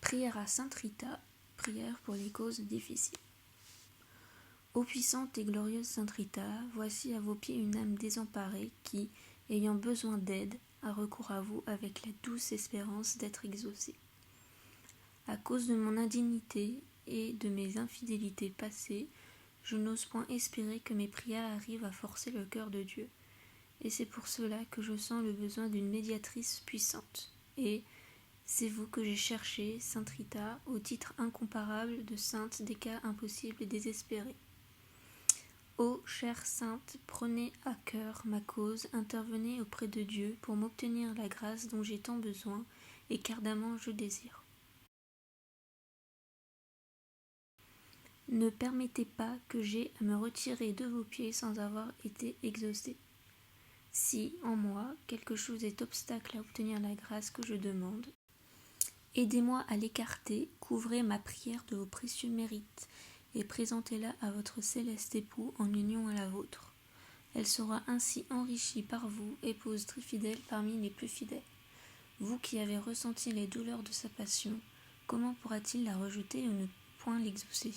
Prière à Sainte Rita, prière pour les causes difficiles. Ô puissante et glorieuse Sainte Rita, voici à vos pieds une âme désemparée qui, ayant besoin d'aide, a recours à vous avec la douce espérance d'être exaucée. À cause de mon indignité et de mes infidélités passées, je n'ose point espérer que mes prières arrivent à forcer le cœur de Dieu, et c'est pour cela que je sens le besoin d'une médiatrice puissante. Et c'est vous que j'ai cherché, Sainte Rita, au titre incomparable de sainte des cas impossibles et désespérés. Ô chère sainte, prenez à cœur ma cause, intervenez auprès de Dieu pour m'obtenir la grâce dont j'ai tant besoin et qu'ardemment je désire. Ne permettez pas que j'aie à me retirer de vos pieds sans avoir été exaucée. Si, en moi, quelque chose est obstacle à obtenir la grâce que je demande, aidez-moi à l'écarter, couvrez ma prière de vos précieux mérites, et présentez-la à votre céleste époux en union à la vôtre. Elle sera ainsi enrichie par vous, épouse très fidèle parmi les plus fidèles. Vous qui avez ressenti les douleurs de sa passion, comment pourra-t-il la rejeter ou ne point l'exaucer ?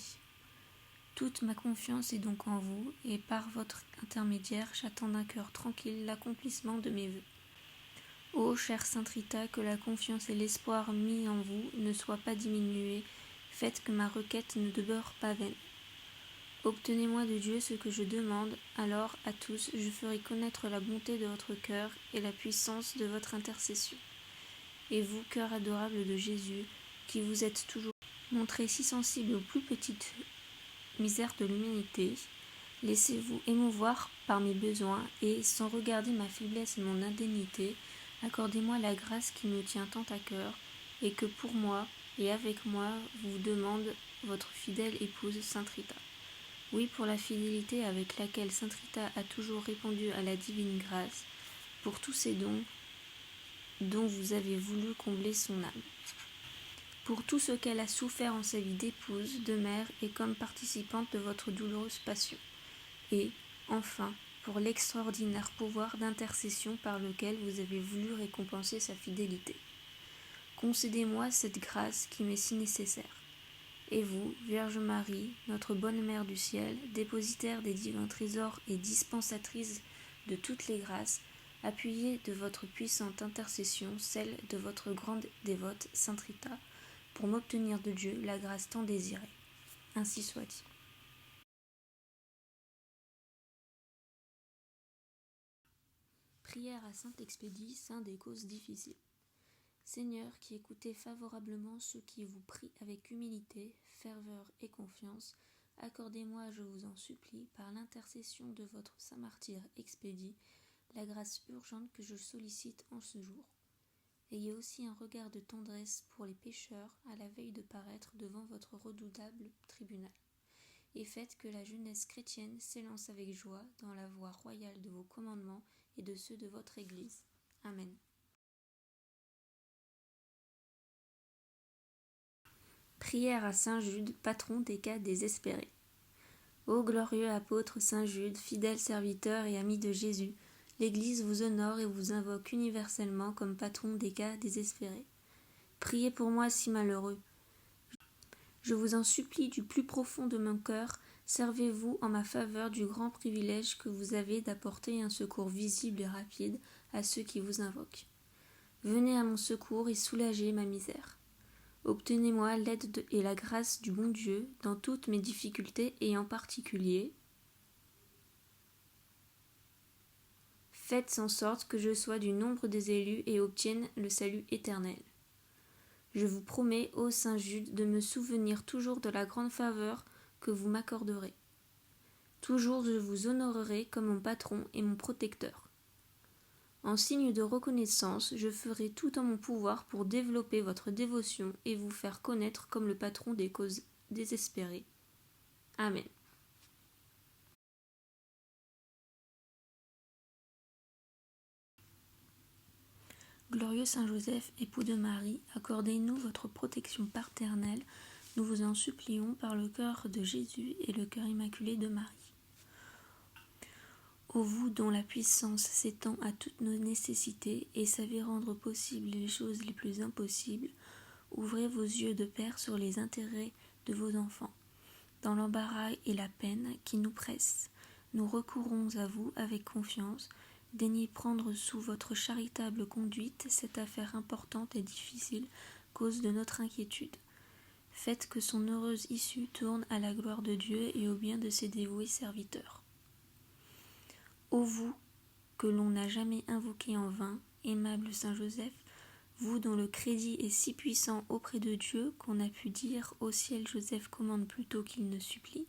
Toute ma confiance est donc en vous, et par votre intermédiaire, j'attends d'un cœur tranquille l'accomplissement de mes vœux. Ô chère Sainte Rita, que la confiance et l'espoir mis en vous ne soient pas diminués, faites que ma requête ne demeure pas vaine. Obtenez-moi de Dieu ce que je demande, alors à tous je ferai connaître la bonté de votre cœur et la puissance de votre intercession. Et vous, cœur adorable de Jésus, qui vous êtes toujours montré si sensible aux plus petites misères de l'humanité, laissez-vous émouvoir par mes besoins et, sans regarder ma faiblesse et mon indignité, accordez-moi la grâce qui me tient tant à cœur et que pour moi et avec moi vous demande votre fidèle épouse Sainte Rita. Oui, pour la fidélité avec laquelle Sainte Rita a toujours répondu à la divine grâce, pour tous ces dons dont vous avez voulu combler son âme. Pour tout ce qu'elle a souffert en sa vie d'épouse, de mère et comme participante de votre douloureuse passion. Et, enfin, pour l'extraordinaire pouvoir d'intercession par lequel vous avez voulu récompenser sa fidélité. Concédez-moi cette grâce qui m'est si nécessaire. Et vous, Vierge Marie, notre bonne Mère du ciel, dépositaire des divins trésors et dispensatrice de toutes les grâces, appuyez de votre puissante intercession celle de votre grande dévote Sainte Rita, pour m'obtenir de Dieu la grâce tant désirée. Ainsi soit-il. Prière à Saint Expédie, saint des causes difficiles. Seigneur, qui écoutez favorablement ceux qui vous prient avec humilité, ferveur et confiance, accordez-moi, je vous en supplie, par l'intercession de votre saint martyr Expédie, la grâce urgente que je sollicite en ce jour. Ayez aussi un regard de tendresse pour les pécheurs à la veille de paraître devant votre redoutable tribunal, et faites que la jeunesse chrétienne s'élance avec joie dans la voie royale de vos commandements et de ceux de votre Église. Amen. Prière à Saint Jude, patron des cas désespérés. Ô glorieux apôtre Saint Jude, fidèle serviteur et ami de Jésus, l'Église vous honore et vous invoque universellement comme patron des cas désespérés. Priez pour moi si malheureux. Je vous en supplie du plus profond de mon cœur, servez-vous en ma faveur du grand privilège que vous avez d'apporter un secours visible et rapide à ceux qui vous invoquent. Venez à mon secours et soulagez ma misère. Obtenez-moi l'aide et la grâce du bon Dieu dans toutes mes difficultés et en particulier, faites en sorte que je sois du nombre des élus et obtienne le salut éternel. Je vous promets, ô Saint Jude, de me souvenir toujours de la grande faveur que vous m'accorderez. Toujours je vous honorerai comme mon patron et mon protecteur. En signe de reconnaissance, je ferai tout en mon pouvoir pour développer votre dévotion et vous faire connaître comme le patron des causes désespérées. Amen. Glorieux Saint Joseph, époux de Marie, accordez-nous votre protection paternelle, nous vous en supplions par le cœur de Jésus et le cœur immaculé de Marie. Ô vous dont la puissance s'étend à toutes nos nécessités et savez rendre possibles les choses les plus impossibles, ouvrez vos yeux de père sur les intérêts de vos enfants. Dans l'embarras et la peine qui nous pressent, nous recourons à vous avec confiance. Daignez prendre sous votre charitable conduite cette affaire importante et difficile, cause de notre inquiétude. Faites que son heureuse issue tourne à la gloire de Dieu et au bien de ses dévoués serviteurs. Ô vous, que l'on n'a jamais invoqué en vain, aimable Saint Joseph, vous dont le crédit est si puissant auprès de Dieu qu'on a pu dire au ciel Joseph commande plutôt qu'il ne supplie.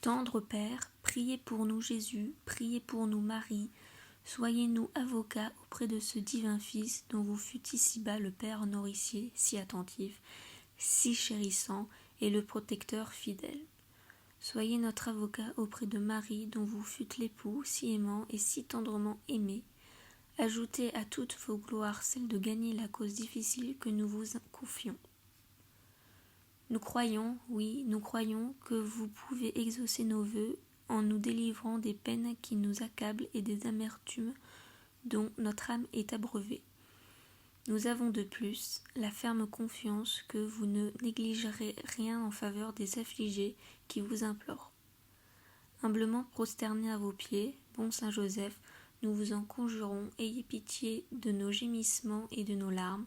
Tendre Père, priez pour nous Jésus, priez pour nous Marie, soyez-nous avocats auprès de ce divin Fils dont vous fûtes ici-bas le Père nourricier, si attentif, si chérissant et le protecteur fidèle. Soyez notre avocat auprès de Marie dont vous fûtes l'époux, si aimant et si tendrement aimé. Ajoutez à toutes vos gloires celle de gagner la cause difficile que nous vous confions. Nous croyons, oui, nous croyons que vous pouvez exaucer nos vœux en nous délivrant des peines qui nous accablent et des amertumes dont notre âme est abreuvée. Nous avons de plus la ferme confiance que vous ne négligerez rien en faveur des affligés qui vous implorent. Humblement prosternés à vos pieds, bon Saint Joseph, nous vous en conjurons, ayez pitié de nos gémissements et de nos larmes,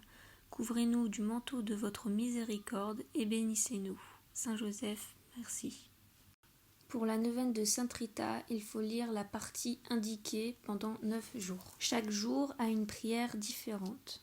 couvrez-nous du manteau de votre miséricorde et bénissez-nous. Saint Joseph, merci. Pour la neuvaine de Sainte Rita, il faut lire la partie indiquée pendant 9 jours. Chaque jour a une prière différente.